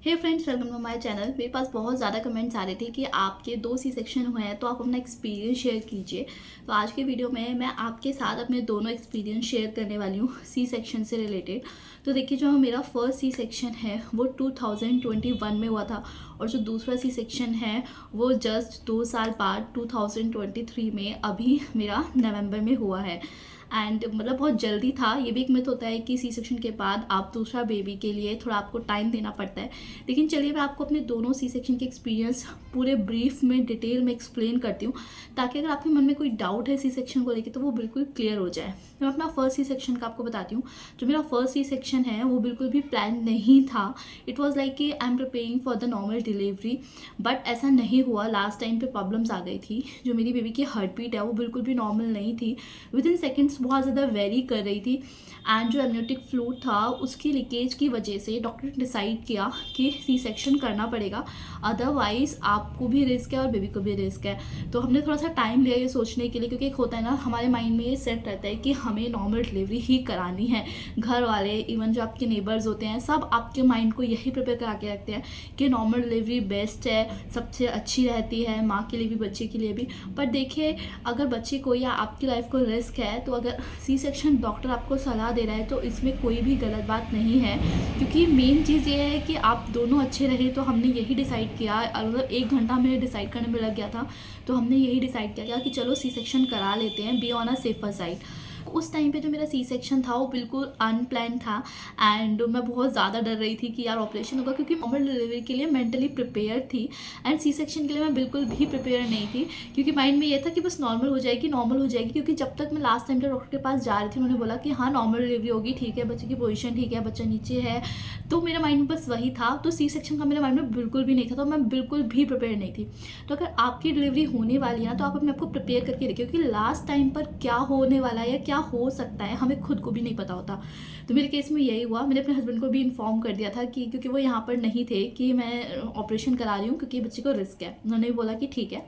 Hey friends, welcome to my channel. मेरे पास बहुत ज़्यादा कमेंट्स आ रहे थे कि आपके 2 सी सेक्शन हुए हैं तो आप अपना एक्सपीरियंस शेयर कीजिए। तो आज के वीडियो में मैं आपके साथ अपने दोनों एक्सपीरियंस शेयर करने वाली हूँ सी सेक्शन से रिलेटेड। तो देखिए, जो मेरा फर्स्ट सी सेक्शन है वो 2021 में हुआ था और जो दूसरा सी सेक्शन है वो जस्ट 2 साल बाद 2023 में अभी मेरा नवंबर में हुआ है। एंड मतलब बहुत जल्दी था। ये भी एक मिथ होता है कि सी सेक्शन के बाद आप दूसरा बेबी के लिए थोड़ा आपको टाइम देना पड़ता है। लेकिन चलिए, मैं आपको अपने दोनों सी सेक्शन के एक्सपीरियंस पूरे ब्रीफ में डिटेल में एक्सप्लेन करती हूँ, ताकि अगर आपके मन में कोई डाउट है सी सेक्शन को लेकर तो वो बिल्कुल क्लियर हो जाए। तो मैं अपना फर्स्ट सी सेक्शन का आपको बताती हूँ। जो मेरा फर्स्ट सी सेक्शन है वो बिल्कुल भी प्लान नहीं था। इट वॉज लाइक कि I am preparing for the normal delivery, but ऐसा नहीं हुआ। लास्ट टाइम पे प्रॉब्लम्स आ गई थी। जो मेरी बेबी की हार्ट बीट है वो बिल्कुल भी नॉर्मल नहीं थी। विद इन सेकेंड्स बहुत ज़्यादा वेरी कर रही थी। एंड जो एमनियोटिक फ्लूइड था उसकी लीकेज की वजह से डॉक्टर ने डिसाइड किया कि सी सेक्शन करना पड़ेगा, अदरवाइज़ आपको भी रिस्क है और बेबी को भी रिस्क है। तो हमने थोड़ा सा टाइम लिया ये सोचने के लिए, क्योंकि एक होता है ना, हमारे माइंड में ये सेट रहता है कि हमें नॉर्मल डिलीवरी ही करानी है। घर वाले, इवन जो आपके नेबर्स होते हैं, सब आपके माइंड को यही प्रिपेयर करा के रखते हैं कि नॉर्मल डिलीवरी बेस्ट है, सबसे अच्छी रहती है, माँ के लिए भी बच्चे के लिए भी। पर देखिए, अगर बच्चे को या आपकी लाइफ को रिस्क है तो अगर सी सेक्शन डॉक्टर आपको सलाह दे रहा है तो इसमें कोई भी गलत बात नहीं है। क्योंकि मेन चीज़ ये है कि आप दोनों अच्छे रहे। तो हमने यही डिसाइड किया, अगर 1 घंटा मेरे डिसाइड करने में लग गया था, तो हमने यही डिसाइड किया कि चलो सी सेक्शन करा लेते हैं, be on a safer side. उस टाइम पे जो मेरा सी सेक्शन था वो बिल्कुल अनप्लान था। एंड मैं बहुत ज़्यादा डर रही थी कि यार ऑपरेशन होगा, क्योंकि नॉर्मल डिलीवरी के लिए मेंटली प्रिपेयर थी एंड सी सेक्शन के लिए मैं बिल्कुल भी प्रिपेयर नहीं थी। क्योंकि माइंड में ये था कि बस नॉर्मल हो जाएगी, नॉर्मल हो जाएगी। क्योंकि जब तक मैं लास्ट टाइम जब डॉक्टर के पास जा रही थी, उन्होंने बोला कि हाँ नॉर्मल डिलीवरी होगी, ठीक है, बच्चे की पोजीशन ठीक है, बच्चा नीचे है। तो मेरे माइंड में बस वही था। तो सी सेक्शन का मेरे माइंड में बिल्कुल भी नहीं था। तो मैं बिल्कुल भी प्रिपेयर नहीं थी। तो अगर आपकी डिलीवरी होने वाली है ना, तो आप अपने आप को प्रिपेयर करके रखिए, क्योंकि लास्ट टाइम पर क्या होने वाला है या क्या हो सकता है हमें खुद को भी नहीं पता होता। तो मेरे केस में यही हुआ। मैंने अपने हस्बैंड को भी इन्फॉर्म कर दिया था कि क्योंकि वो यहाँ पर नहीं थे, कि मैं ऑपरेशन करा रही हूँ क्योंकि बच्चे को रिस्क है। उन्होंने भी बोला कि ठीक है।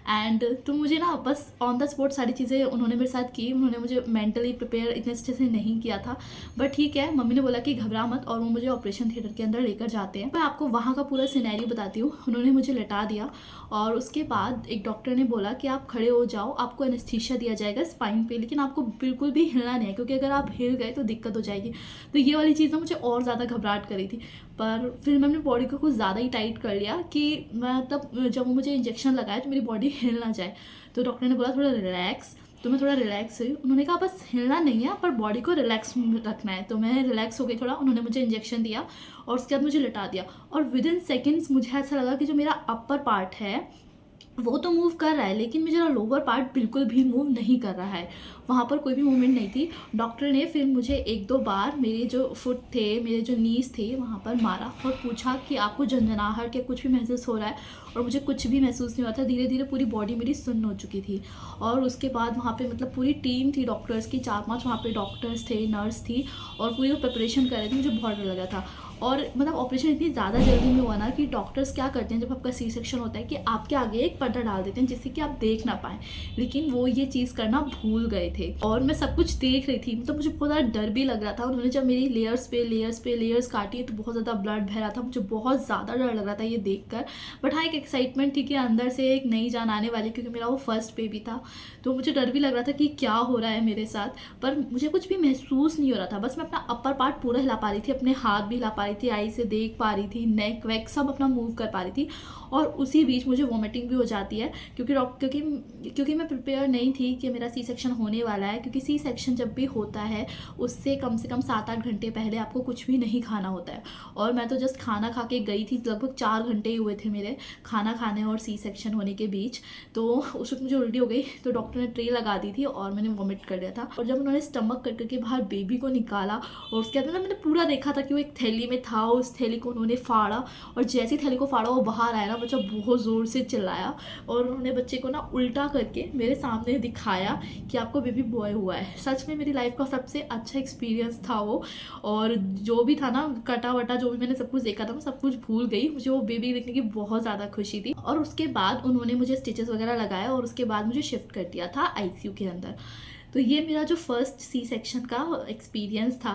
एंड तो मुझे ना बस ऑन द स्पॉट सारी चीज़ें उन्होंने मेरे साथ की। उन्होंने मुझे मेंटली प्रिपेयर इतने अच्छे से नहीं किया था। बट ठीक है, मम्मी ने बोला कि घबरा मत, और वो मुझे ऑपरेशन थिएटर के अंदर लेकर जाते हैं। मैं आपको वहाँ का पूरा सिनेरियो बताती हूँ। उन्होंने मुझे लेटा दिया और उसके बाद एक डॉक्टर ने बोला कि आप खड़े हो जाओ, आपको एनेस्थीसिया दिया जाएगा स्पाइन पे, लेकिन आपको बिल्कुल भी हिलना नहीं है, क्योंकि अगर आप हिल गए तो दिक्कत हो जाएगी। तो ये वाली चीज़ ना मुझे और ज़्यादा घबराहट करी थी। पर फिर मैंने अपनी बॉडी को कुछ ज़्यादा ही टाइट कर लिया कि मैं तब जब वो मुझे इंजेक्शन लगाया तो मेरी बॉडी हिल ना जाए। तो डॉक्टर ने बोला थोड़ा रिलैक्स। तो मैं थोड़ा रिलैक्स हुई। उन्होंने कहा बस हिलना नहीं है, पर बॉडी को रिलैक्स रखना है। तो मैं रिलैक्स हो गई थोड़ा। उन्होंने मुझे इंजेक्शन दिया और उसके बाद मुझे लिटा दिया। और विद इन सेकेंड्स मुझे ऐसा लगा कि जो मेरा अपर पार्ट है वो तो मूव कर रहा है, लेकिन मेरा लोअर पार्ट बिल्कुल भी मूव नहीं कर रहा है। वहाँ पर कोई भी मूवमेंट नहीं थी। डॉक्टर ने फिर मुझे 1-2 बार मेरे जो फुट थे, मेरे जो नीज थे, वहाँ पर मारा और पूछा कि आपको झंझनाहट या कुछ भी महसूस हो रहा है। और मुझे कुछ भी महसूस नहीं हुआ था। धीरे धीरे पूरी बॉडी मेरी सुन्न हो चुकी थी। और उसके बाद वहाँ पे मतलब पूरी टीम थी डॉक्टर्स की, 4-5 वहाँ पे डॉक्टर्स थे, नर्स थी, और पूरी वो प्रिपरेशन कर रहे थे। मुझे बहुत डर लगा था। और मतलब ऑपरेशन इतनी ज़्यादा जल्दी में हुआ ना कि डॉक्टर्स क्या करते हैं जब आपका सी सेक्शन होता है कि आपके आगे एक पर्दा डाल देते हैं जिससे कि आप देख ना पाएँ। लेकिन वो ये चीज़ करना भूल गए थे और मैं सब कुछ देख रही थी। मतलब मुझे बहुत ज़्यादा डर भी लग रहा था। उन्होंने जब मेरी लेयर्स काटी तो बहुत ज़्यादा ब्लड बह रहा था। मुझे बहुत ज़्यादा डर लग रहा था ये देख कर। बट हाँ, एक एक्साइटमेंट थी कि अंदर से एक नई जान आने वाली, क्योंकि मेरा वो फर्स्ट बेबी था। तो मुझे डर भी लग रहा था कि क्या हो रहा है मेरे साथ। पर मुझे कुछ भी महसूस नहीं हो रहा था। बस मैं अपना अपर पार्ट पूरा हिला पा रही थी, अपने हाथ भी हिला पा रही थी, आई से देख पा रही थी, नेक वेक सब अपना मूव कर पा रही थी। और उसी बीच मुझे वॉमिटिंग भी हो जाती है, क्योंकि मैं प्रिपेयर नहीं थी कि मेरा सी सेक्शन होने वाला है। क्योंकि सी सेक्शन जब भी होता है उससे कम से कम 7-8 घंटे पहले आपको कुछ भी नहीं खाना होता है। और मैं तो जस्ट खाना खा के गई थी। लगभग 4 घंटे ही हुए थे मेरे खाना खाने और सी सेक्शन होने के बीच। तो उस वक्त मुझे उल्टी हो गई। तो डॉक्टर ने ट्रे लगा दी थी और मैंने वॉमिट कर दिया था। और जब उन्होंने स्टमक कर करके बाहर बेबी को निकाला और उसके बाद मैंने पूरा देखा था कि वो एक थैली में था। उस थैली को उन्होंने फाड़ा और जैसे ही थैली को फाड़ा वो बाहर आया ना, बच्चा बहुत ज़ोर से चिल्लाया। और उन्होंने बच्चे को ना उल्टा करके मेरे सामने दिखाया कि आपको बेबी बॉय हुआ है। सच में मेरी लाइफ का सबसे अच्छा एक्सपीरियंस था वो। और जो भी था ना, कटा वटा जो भी मैंने सब कुछ देखा था, मैं सब कुछ भूल गई। मुझे वो बेबी देखने की बहुत ज़्यादा खुशी थी। और उसके बाद उन्होंने मुझे स्टिचेस वगैरह लगाए और उसके बाद मुझे शिफ्ट कर दिया था आईसीयू के अंदर। तो ये मेरा जो फर्स्ट सी सेक्शन का एक्सपीरियंस था,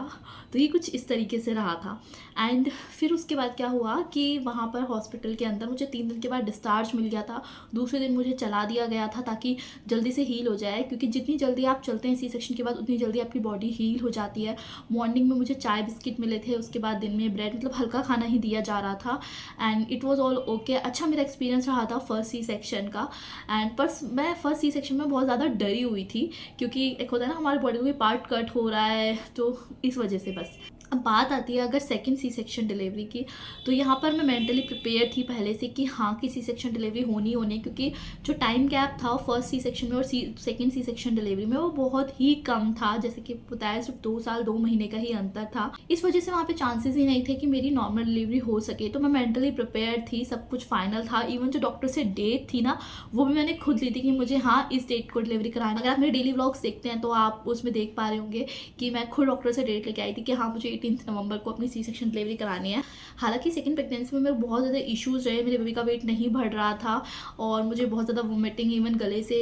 तो ये कुछ इस तरीके से रहा था। एंड फिर उसके बाद क्या हुआ कि वहाँ पर हॉस्पिटल के अंदर मुझे 3 दिन के बाद डिस्चार्ज मिल गया था। दूसरे दिन मुझे चला दिया गया था ताकि जल्दी से हील हो जाए, क्योंकि जितनी जल्दी आप चलते हैं सी सेक्शन के बाद उतनी जल्दी आपकी बॉडी हील हो जाती है। मॉर्निंग में मुझे चाय बिस्किट मिले थे, उसके बाद दिन में ब्रेड, मतलब हल्का खाना ही दिया जा रहा था and it was all okay. अच्छा मेरा एक्सपीरियंस रहा था फर्स्ट सी सेक्शन का। एंड पर मैं फर्स्ट सी सेक्शन में बहुत ज़्यादा डरी हुई थी, क्योंकि एक होता है ना हमारी बॉडी का कोई पार्ट कट हो रहा है, तो इस वजह से बस। अब बात आती है अगर सेकंड सी सेक्शन डिलीवरी की, तो यहाँ पर मैं मेंटली प्रिपेयर थी पहले से कि हाँ कि सी सेक्शन डिलीवरी होनी, क्योंकि जो टाइम गैप था फर्स्ट सी सेक्शन में और सेकंड सी सेक्शन डिलीवरी में वो बहुत ही कम था। जैसे कि बताया सिर्फ 2 साल 2 महीने का ही अंतर था। इस वजह से वहाँ पे चांसेस ही नहीं थे कि मेरी नॉर्मल डिलीवरी हो सके। तो मैं मेंटली प्रिपेयर थी, सब कुछ फाइनल था। इवन जो डॉक्टर से डेट थी ना, वो भी मैंने खुद ली थी कि मुझे हाँ इस डेट को डिलीवरी कराना। अगर आप मेरे डेली व्लॉग्स देखते हैं तो आप उसमें देख पा रहे होंगे कि मैं खुद डॉक्टर से डेट लेके आई थी कि हाँ मुझे 18 नवंबर को अपनी सी सेक्शन डिलीवरी करानी है। हालांकि सेकंड प्रेगनेंसी में मेरे बहुत ज़्यादा इश्यूज़ रहे, मेरे बेबी का वेट नहीं बढ़ रहा था और मुझे बहुत ज़्यादा वोमिटिंग, इवन गले से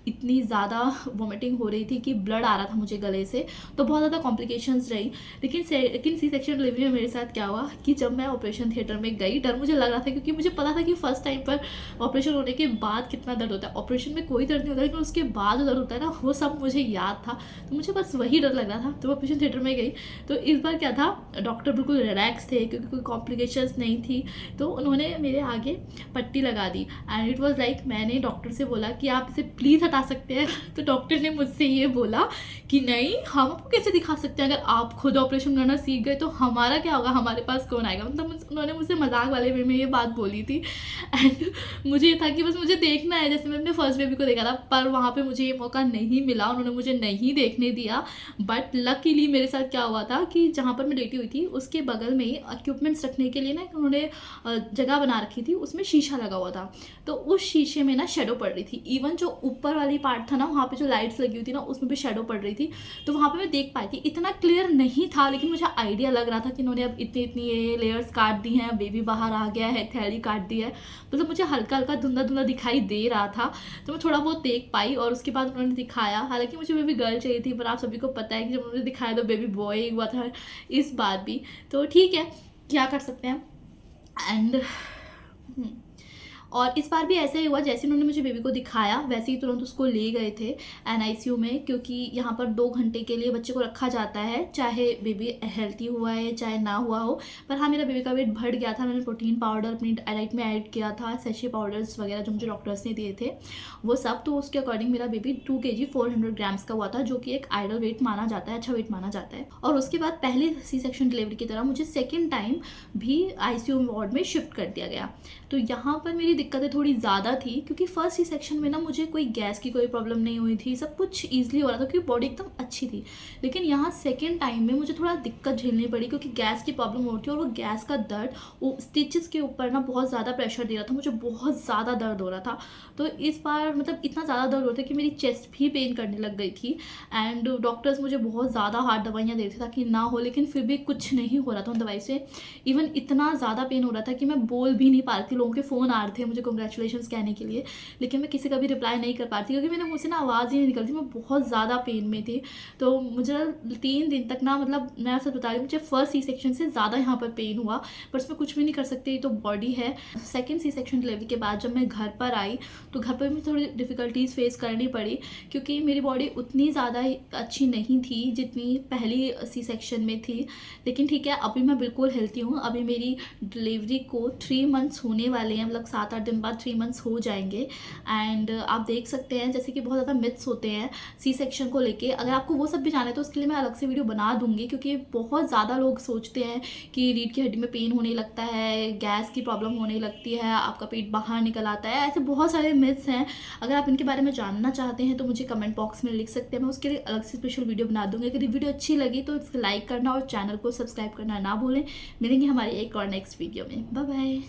इतनी ज़्यादा वोमिटिंग हो रही थी कि ब्लड आ रहा था मुझे गले से, तो बहुत ज़्यादा कॉम्प्लिकेशंस रही। लेकिन सेकंड सी सेक्शन डिलीवरी में मेरे साथ क्या हुआ कि जब मैं ऑपरेशन थिएटर में गई, डर मुझे लग रहा था क्योंकि मुझे पता था कि फर्स्ट टाइम पर ऑपरेशन होने के बाद कितना दर्द होता है। ऑपरेशन में कोई दर्द नहीं होता, लेकिन उसके बाद जो दर्द होता है ना, वो सब मुझे याद था, तो मुझे बस वही डर लग रहा था। तो ऑपरेशन थिएटर में गई तो इस बार क्या था, डॉक्टर बिल्कुल रिलैक्स थे क्योंकि कोई कॉम्प्लिकेशंस नहीं थी, तो उन्होंने मेरे आगे पट्टी लगा दी एंड इट वाज लाइक मैंने डॉक्टर से बोला कि आप इसे प्लीज़ हटा सकते हैं। तो डॉक्टर ने मुझसे ये बोला कि नहीं, हम आपको कैसे दिखा सकते हैं, अगर आप खुद ऑपरेशन करना सीख गए तो हमारा क्या होगा, हमारे पास कौन आएगा। मतलब उन्होंने मुझसे मजाक वाले वे में ये बात बोली थी एंड मुझे ये था कि बस मुझे देखना है, जैसे मैं अपने फर्स्ट बेबी को देखा था। पर वहाँ पे मुझे ये मौका नहीं मिला, उन्होंने मुझे नहीं देखने दिया। बट लकीली मेरे साथ क्या हुआ था कि जहाँ पर मैं लेटी हुई थी उसके बगल में इक्विपमेंट्स रखने के लिए ना उन्होंने जगह बना रखी थी, उसमें शीशा लगा हुआ था। तो उस शीशे में ना शेडो पड़ रही थी। इवन जो ऊपर वाली पार्ट था ना, वहाँ पे जो लाइट्स लगी हुई थी ना, उसमें भी शेडो पड़ रही थी। तो वहाँ पे मैं देख पाई थी, इतना क्लियर नहीं था लेकिन मुझे आइडिया लग रहा था कि इन्होंने अब इतनी इतनी ये लेयर्स काट दी हैं, बेबी बाहर आ गया है, थैली काट दी है। मतलब मुझे हल्का हल्का धुंधला धुंधला दिखाई दे रहा था, तो मैं थोड़ा बहुत देख पाई। और उसके बाद उन्होंने दिखाया, हालांकि मुझे बेबी गर्ल चाहिए थी, पर आप सभी को पता है कि जब उन्होंने दिखाया तो बेबी बॉय हुआ था इस बार भी। तो ठीक है, क्या कर सकते हैं। एंड और इस बार भी ऐसा ही हुआ, जैसे उन्होंने मुझे बेबी को दिखाया वैसे ही तुरंत उसको ले गए थे NICU में, क्योंकि यहाँ पर 2 घंटे के लिए बच्चे को रखा जाता है, चाहे बेबी हेल्थी हुआ है चाहे ना हुआ हो। पर हाँ, मेरा बेबी का वेट बढ़ गया था। मैंने प्रोटीन पाउडर अपनी डाइट में ऐड किया था, सेशे पाउडर्स वगैरह जो मुझे डॉक्टर्स ने दिए थे वो सब। तो उसके अकॉर्डिंग मेरा बेबी 2 kg 400 ग्राम्स का हुआ था, जो कि एक आइडल वेट माना जाता है, अच्छा वेट माना जाता है। और उसके बाद पहले सी सेक्शन डिलीवरी की तरह मुझे सेकेंड टाइम भी ICU वार्ड में शिफ्ट कर दिया गया। तो यहाँ पर मेरी दिक्कतें थोड़ी ज़्यादा थी, क्योंकि फर्स्ट सी सेक्शन में ना मुझे कोई गैस की कोई प्रॉब्लम नहीं हुई थी, सब कुछ ईजिली हो रहा था क्योंकि बॉडी एकदम अच्छी थी। लेकिन यहाँ सेकेंड टाइम में मुझे थोड़ा दिक्कत झेलनी पड़ी, क्योंकि गैस की प्रॉब्लम हो रही थी और वो गैस का दर्द वो स्टिचेस के ऊपर ना बहुत ज़्यादा प्रेशर दे रहा था, मुझे बहुत ज़्यादा दर्द हो रहा था। तो इस बार मतलब इतना ज़्यादा दर्द हो रहा था कि मेरी चेस्ट भी पेन करने लग गई थी एंड डॉक्टर्स मुझे बहुत ज़्यादा हार्ड दवाइयाँ दे रहे थे ताकि ना हो, लेकिन फिर भी कुछ नहीं हो रहा था उन दवाई से। इवन इतना ज़्यादा पेन हो रहा था कि मैं बोल भी नहीं पा रही थी। लोगों के फ़ोन आ रहे थे मुझे कॉन्ग्रेचुलेशंस कहने के लिए, लेकिन मैं किसी का भी रिप्लाई नहीं कर पाती क्योंकि मेरे मुँह से ना आवाज़ ही नहीं निकलती, मैं बहुत ज़्यादा पेन में थी। तो मुझे 3 दिन तक ना, मतलब मैं आपसे बता रही हूँ, मुझे फर्स्ट सी सेक्शन से ज़्यादा यहाँ पर पेन हुआ, पर उसमें कुछ भी नहीं कर सकते, तो बॉडी है। सेकेंड सी सेक्शन डिलीवरी के बाद जब मैं घर पर आई तो घर पर मुझे थोड़ी डिफ़िकल्टीज़ फेस करनी पड़ी, क्योंकि मेरी बॉडी उतनी ज़्यादा अच्छी नहीं थी जितनी पहली सी सेक्शन में थी। लेकिन ठीक है, अभी मैं बिल्कुल हेल्थी हूँ। अभी मेरी डिलीवरी को 3 मंथ्स होने वाले हैं, मतलब 7-8 दिन बाद 3 मंथ्स हो जाएंगे। एंड आप देख सकते हैं जैसे कि बहुत ज़्यादा मिथ्स होते हैं सी सेक्शन को लेके। अगर आपको वो सब भी जाना है तो उसके लिए मैं अलग से वीडियो बना दूंगी, क्योंकि बहुत ज़्यादा लोग सोचते हैं कि रीढ़ की हड्डी में पेन होने लगता है, गैस की प्रॉब्लम होने लगती है, आपका पेट बाहर निकल आता है, ऐसे बहुत सारे मिथ्स हैं। अगर आप इनके बारे में जानना चाहते हैं तो मुझे कमेंट बॉक्स में लिख सकते हैं, मैं उसके लिए अलग से स्पेशल वीडियो बना दूंगी। अगर वीडियो अच्छी लगी तो लाइक करना और चैनल को सब्सक्राइब करना ना भूलें। मिलेंगे हमारी एक और नेक्स्ट वीडियो में। Bye bye.